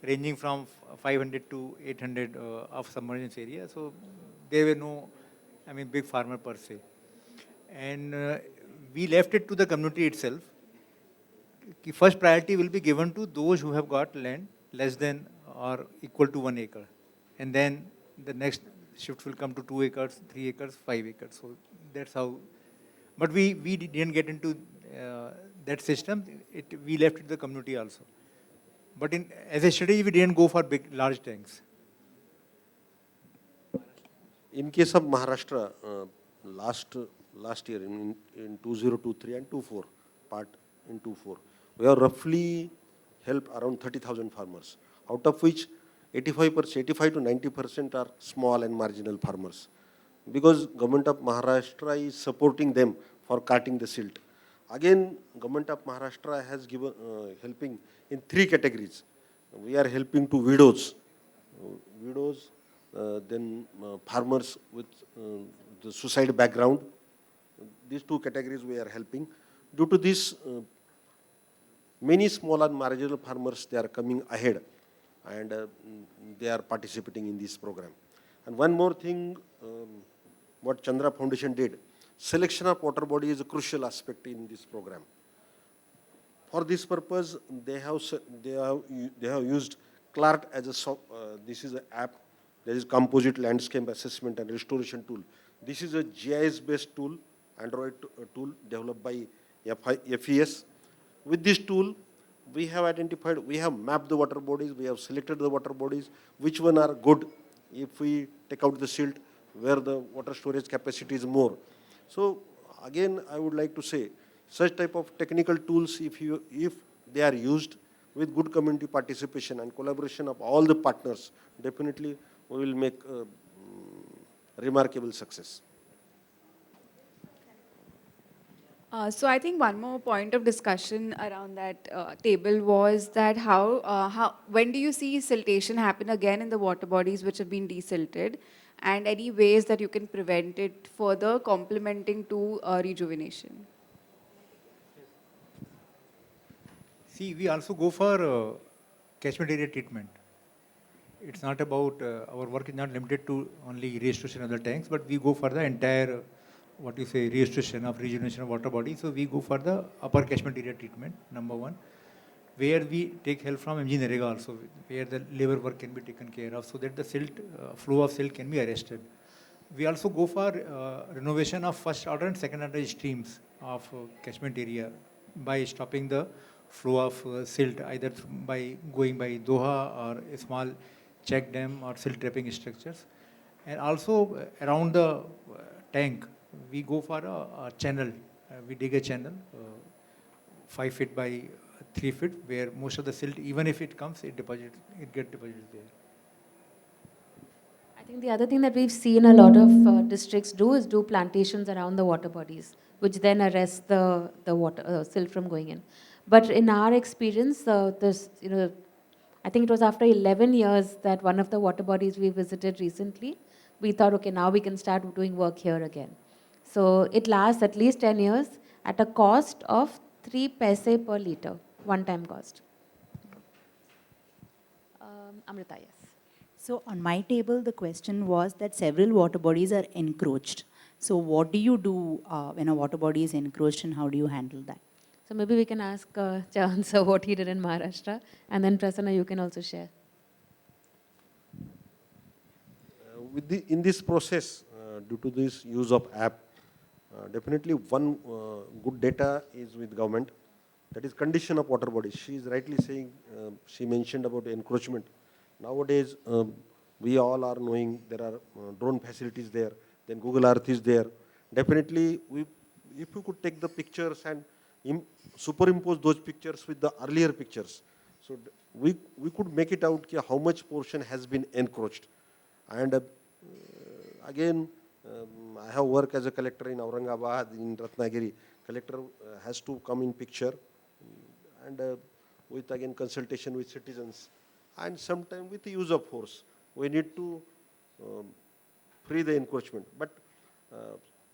ranging from 500 to 800 of submergence area. So there were no, big farmer per se. And we left it to the community itself. First priority will be given to those who have got land less than or equal to 1 acre. And then the next shift will come to 2 acres, 3 acres, 5 acres. So that's how. But we didn't get into that system. We left it to the community also. But as a strategy, we didn't go for big, large tanks. In case of Maharashtra, last year in 2023 and 24, part in 24, we have roughly helped around 30,000 farmers, out of which 85 to 90% are small and marginal farmers, because government of Maharashtra is supporting them for cutting the silt. Again, government of Maharashtra has given helping in 3 categories. We are helping to widows, then farmers with the suicide background. These 2 categories we are helping. Due to this, many small and marginal farmers, they are coming ahead and they are participating in this program. And one more thing, what Chandra Foundation did, selection of water body is a crucial aspect in this program. For this purpose, they have used Clark as a this is an app There is composite landscape assessment and restoration tool. This is a GIS-based tool, Android tool developed by FES. With this tool, we have identified, we have mapped the water bodies, we have selected the water bodies, which one are good if we take out the silt, where the water storage capacity is more. So again, I would like to say, such type of technical tools, if they are used with good community participation and collaboration of all the partners, definitely we will make remarkable success. So I think one more point of discussion around that table was that when do you see siltation happen again in the water bodies which have been desilted, and any ways that you can prevent it further complementing to rejuvenation? See, we also go for catchment area treatment. It's not about, our work is not limited to only restoration of the tanks, but we go for the entire, restoration of rejuvenation of water body. So we go for the upper catchment area treatment, number one, where we take help from MG Narega also, where the labor work can be taken care of so that the silt, flow of silt can be arrested. We also go for renovation of first order and second order streams of catchment area by stopping the flow of silt, either by going by Doha or a small check dam or silt trapping structures. And also around the tank, we go for a channel. We dig a channel 5 feet by 3 feet, where most of the silt, even if it comes, it gets deposited there. I think the other thing that we've seen a lot of districts do is do plantations around the water bodies, which then arrest the water silt from going in. But in our experience, I think it was after 11 years that one of the water bodies we visited recently, we thought, okay, now we can start doing work here again. So it lasts at least 10 years at a cost of 3 paise per liter, one-time cost. Amrita, yes. So on my table, the question was that several water bodies are encroached. So what do you do when a water body is encroached, and how do you handle that? So maybe we can ask Chahan sir what he did in Maharashtra, and then Prasanna, you can also share. In this process, due to this use of app, definitely one good data is with government, that is condition of water bodies. She is rightly saying, she mentioned about encroachment. Nowadays, we all are knowing there are drone facilities there, then Google Earth is there. Definitely, if you could take the pictures and superimpose those pictures with the earlier pictures, so we could make it out how much portion has been encroached. And again, I have worked as a collector in Aurangabad, in Ratnagiri. Collector has to come in picture, and with again consultation with citizens, and sometimes with the use of force. We need to free the encroachment. But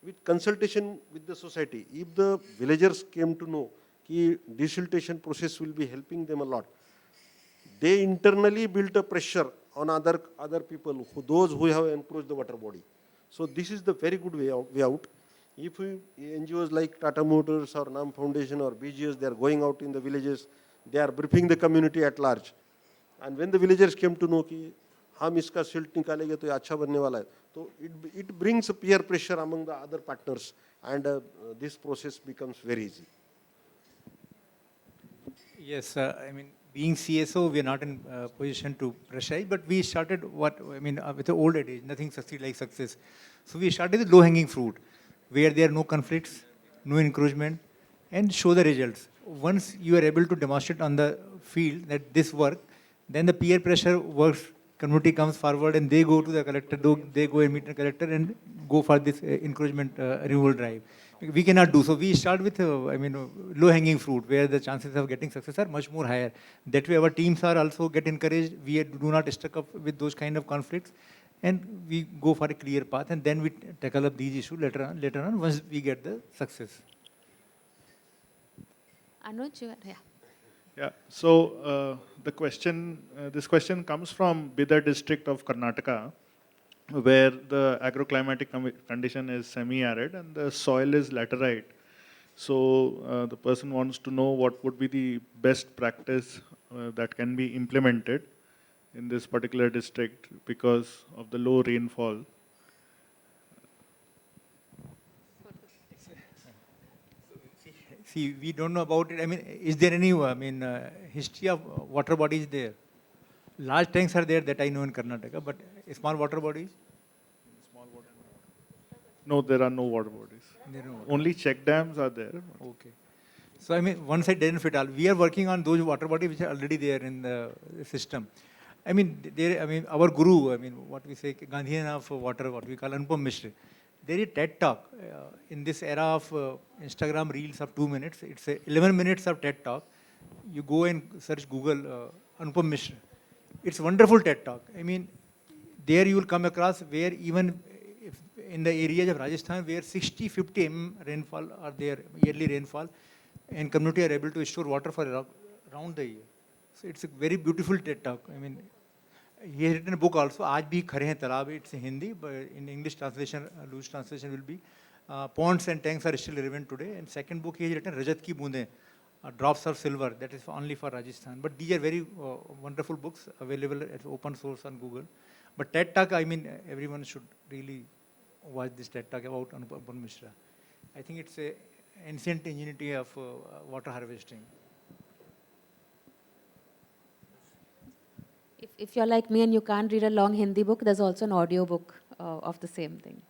with consultation with the society, if the villagers came to know that desiltation process will be helping them a lot, they internally built a pressure on other people, those who have encroached the water body. So this is the very good way out. If NGOs like Tata Motors or NAM Foundation or BGS, they are going out in the villages, they are briefing the community at large. And when the villagers came to know कि हम इसका silt निकालेंगे तो ये अच्छा बनने वाला है, तो it brings a peer pressure among the other partners, and this process becomes very easy. Yes, I mean, being CSO, we are not in position to pressurize, but we started with the old adage, nothing succeeds like success. So we started with low-hanging fruit, where there are no conflicts, no encroachment, and show the results. Once you are able to demonstrate on the field that this works, then the peer pressure works, community comes forward and they go to the collector, they go and meet the collector and go for this encroachment removal drive. We cannot do so. We start with low-hanging fruit, where the chances of getting success are much more higher. That way our teams are also get encouraged. We do not stuck up with those kind of conflicts, and we go for a clear path, and then we tackle up these issues later on once we get the success. Anuj, yeah. Yeah, so this question comes from Bidar district of Karnataka, where the agroclimatic condition is semi-arid and the soil is laterite. So the person wants to know what would be the best practice that can be implemented in this particular district because of the low rainfall. See, we don't know about it. I mean, is there any, history of water bodies there? Large tanks are there that I know in Karnataka, but small water bodies? No, there are no water bodies. There are no water. Only check dams are there. Okay. So, I mean, one side doesn't fit all. We are working on those water bodies which are already there in the system. I mean, our guru, what we say, Gandhian of water, what we call Anupam Mishra. There is TED Talk in this era of Instagram Reels of 2 minutes. It's 11 minutes of TED Talk. You go and search Google Anupam Mishra. It's a wonderful TED Talk. I mean, there you will come across where even if in the areas of Rajasthan where 60, 50 rainfall are there, yearly rainfall, and community are able to store water for around the year. So it's a very beautiful TED Talk. I mean, he has written a book also, Aaj Bhi Khare Hain Talab. It's in Hindi, but in English translation, loose translation will be Ponds and Tanks Are Still Relevant Today. And second book he has written Rajat Ki Boondein, Drops of Silver, that is only for Rajasthan. But these are very wonderful books available as open source on Google. But TED Talk, I mean, everyone should really watch this TED Talk about Anupam Mishra. I think it's a ancient ingenuity of water harvesting. If you're like me and you can't read a long Hindi book, there's also an audio book of the same thing.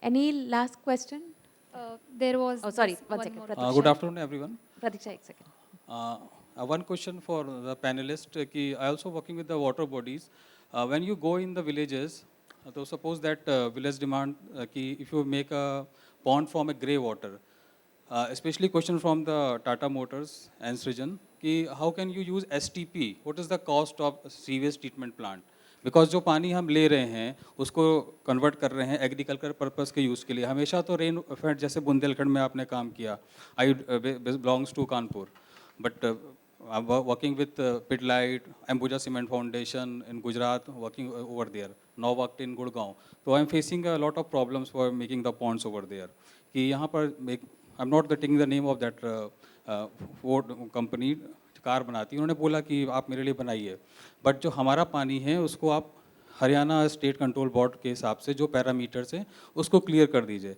Any last question? There was. Oh, sorry, this one second. more. Pratiksha. Good afternoon, everyone. Pratiksha, एक second. One question for the panelist. Ki I also working with the water bodies. When you go in the villages, so suppose that village demand ki if you make a pond from a grey water, especially question from the Tata Motors and Srijan, कि how can you use STP? What is the cost of sewage treatment plant? Because जो पानी हम ले रहे हैं उसको convert कर रहे हैं एग्रीकल्चर पर्पस के यूज़ के लिए. हमेशा तो रेन फेड जैसे बुंदेलखंड में आपने काम किया. I belongs to Kanpur, but working with Pidilite, Ambuja cement foundation in Gujarat, working over there, now worked in Gurgaon. तो I am facing a lot of problems for making the ponds over there. कि यहाँ पर I am not getting the name of that Ford company car बनाती है, उन्होंने बोला कि आप मेरे लिए बनाइए, बट जो हमारा पानी है उसको आप हरियाणा स्टेट कंट्रोल बोर्ड के हिसाब से जो पैरामीटर्स हैं उसको क्लियर कर दीजिए,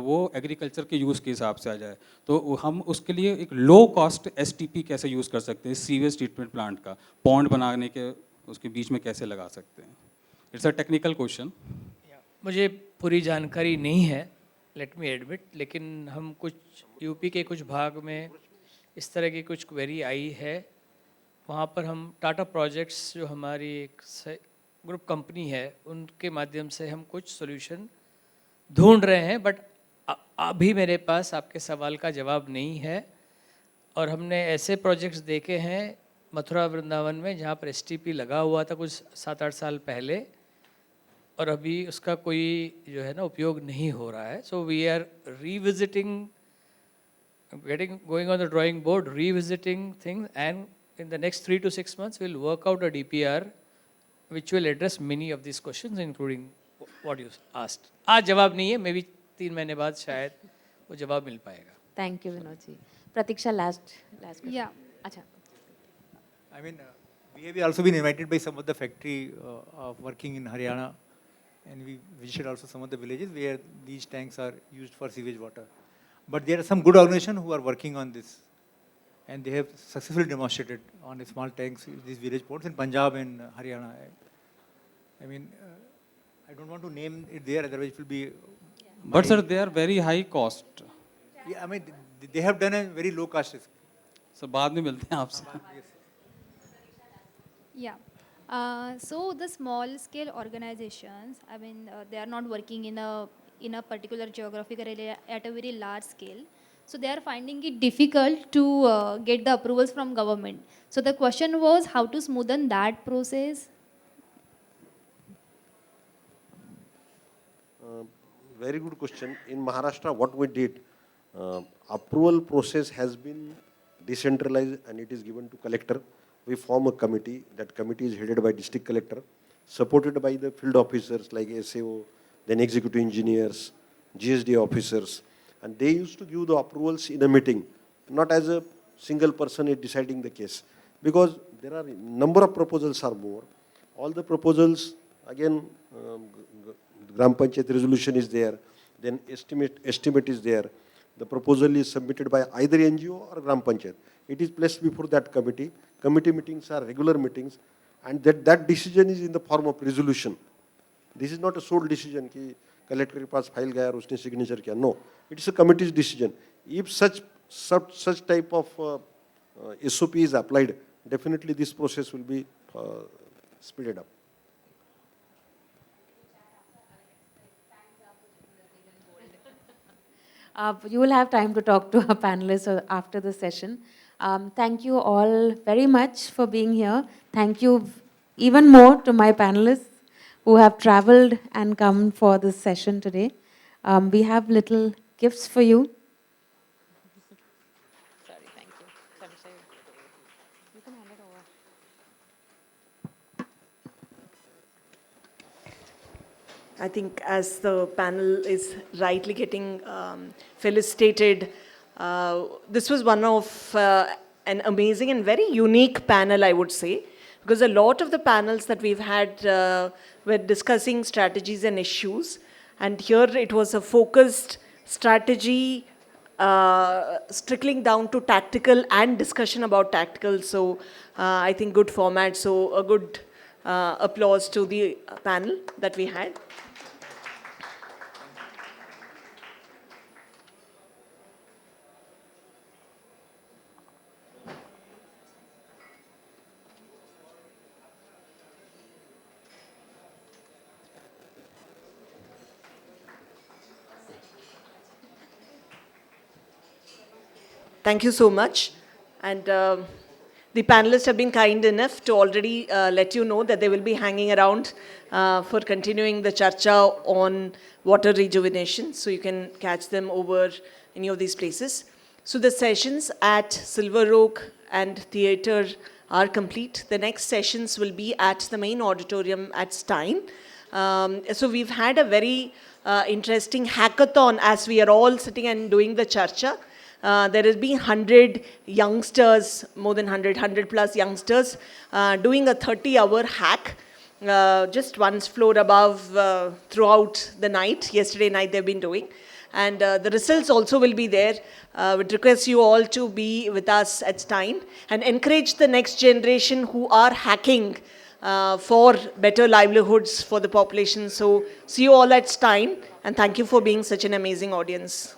वो एग्रीकल्चर के यूज़ के हिसाब से आ जाए. तो हम उसके लिए एक लो कॉस्ट STP कैसे यूज़ कर सकते हैं, सीवेज ट्रीटमेंट प्लांट का पॉन्ड बनाने के उसके बीच में कैसे लगा सकते हैं? It's a technical question. मुझे पूरी जानकारी नहीं है, लेट मी एडमिट, लेकिन हम कुछ यूपी के कुछ भाग में इस तरह की कुछ क्वेरी आई है. वहाँ पर हम टाटा प्रोजेक्ट्स जो हमारी एक ग्रुप कंपनी है उनके माध्यम से हम कुछ सॉल्यूशन ढूंढ रहे हैं, बट अभी मेरे पास आपके सवाल का जवाब नहीं है. और हमने ऐसे प्रोजेक्ट्स देखे हैं मथुरा वृंदावन में जहाँ पर STP लगा हुआ था कुछ 7-8 साल पहले, और अभी उसका कोई जो है ना उपयोग नहीं हो रहा है. So we are revisiting, going on the drawing board, revisiting things, and in the next 3 to 6 months we'll work out a DPR which will address many of these questions, including what you asked. आज जवाब नहीं है, मे भी 3 महीने बाद शायद वो जवाब मिल पाएगा. Thank you, Vinod ji. Pratiksha, last question. Yeah. Acha. I mean, we have also been invited by some of the factory of working in Haryana, and we visited also some of the villages where these tanks are used for sewage water. But there are some good organizations who are working on this, and they have successfully demonstrated on small tanks, these village ports in Punjab and Haryana. I mean, I don't want to name it there, otherwise it will be. But sir, they are very high cost. Yeah, I mean, they have done a very low cost. So बाद में मिलते हैं आपसे. Yeah. So the small scale organizations, I mean, they are not working in a particular geographical area at a very large scale. So they are finding it difficult to get the approvals from government. So the question was how to smoothen that process. Very good question. In Maharashtra, what we did, approval process has been decentralized and it is given to collector. We form a committee. That committee is headed by district collector, supported by the field officers like SAO, then executive engineers, GSD officers. And they used to give the approvals in a meeting, not as a single person is deciding the case. Because there are number of proposals are more. All the proposals, again, Gram Panchayat resolution is there, then estimate is there. The proposal is submitted by either NGO or Gram Panchayat. It is placed before that committee. Committee meetings are regular meetings, and that decision is in the form of resolution. This is not a sole decision कि collector के पास file गया और उसने signature किया. No, it is a committee's decision. If such type of SOP is applied, definitely this process will be speeded up. You will have time to talk to our panelists after the session. Thank you all very much for being here. Thank you even more to my panelists who have traveled and come for this session today. We have little gifts for you. Sorry, thank you. You can hand it over. I think as the panel is rightly getting felicitated, this was one of an amazing and very unique panel, I would say, because a lot of the panels that we've had were discussing strategies and issues, and here it was a focused strategy trickling down to tactical and discussion about tactical. So I think good format, so a good applause to the panel that we had. Thank you so much. And the panelists have been kind enough to already let you know that they will be hanging around for continuing the charcha on water rejuvenation. So you can catch them over any of these places. So the sessions at Silver Oak and Theatre are complete. The next sessions will be at the main auditorium at Stein. So we've had a very interesting hackathon as we are all sitting and doing the charcha. There has been 100 youngsters, more than 100 plus youngsters, doing a 30-hour hack, just one floor above throughout the night. Yesterday night they've been doing. And the results also will be there. Would request you all to be with us at Stein and encourage the next generation who are hacking for better livelihoods for the population. So see you all at Stein, and thank you for being such an amazing audience.